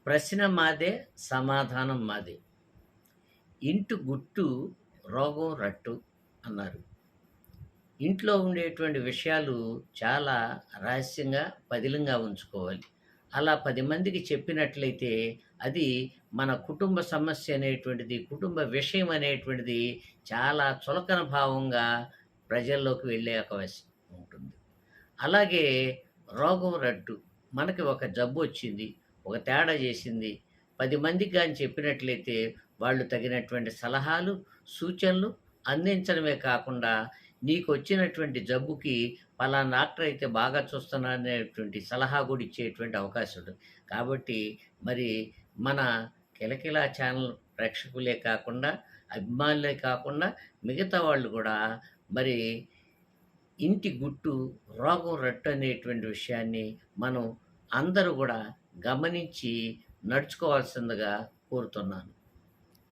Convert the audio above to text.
ప్రశ్న మాదే, సమాధానం మాదే. ఇంటి గుట్టు రోగం రట్టు అన్నారు. ఇంట్లో ఉండేటువంటి విషయాలు చాలా రహస్యంగా, పదిలంగా ఉంచుకోవాలి. అలా 10 మందికి చెప్పినట్లయితే అది మన కుటుంబ సమస్య అనేటువంటిది, కుటుంబ విషయం అనేటువంటిది చాలా చులకన భావంగా ప్రజల్లోకి వెళ్ళే అవకాశం ఉంటుంది. అలాగే రోగం రట్టు. మనకి ఒక జబ్బొచ్చింది, ఒక తేడా చేసింది. 10 మందికి గాని చెప్పినట్లయితే వాళ్ళు తగినటువంటి సలహాలు, సూచనలు అందించడమే కాకుండా నీకొచ్చినటువంటి జబ్బుకి పలానా డాక్టర్ అయితే బాగా చూస్తున్నారనేటువంటి సలహా కూడా ఇచ్చేటువంటి అవకాశం ఉంటుంది. కాబట్టి మరి మన కిలకిలా ఛానల్ ప్రేక్షకులే కాకుండా, అభిమానులే కాకుండా మిగతా వాళ్ళు గూడా మరి ఇంటి గుట్టు రోగం రట్టు అనేటువంటి విషయాన్ని మనం అందరూ గూడా గమనించి నడుచుకోవాల్సిందిగా కోరుతున్నాను.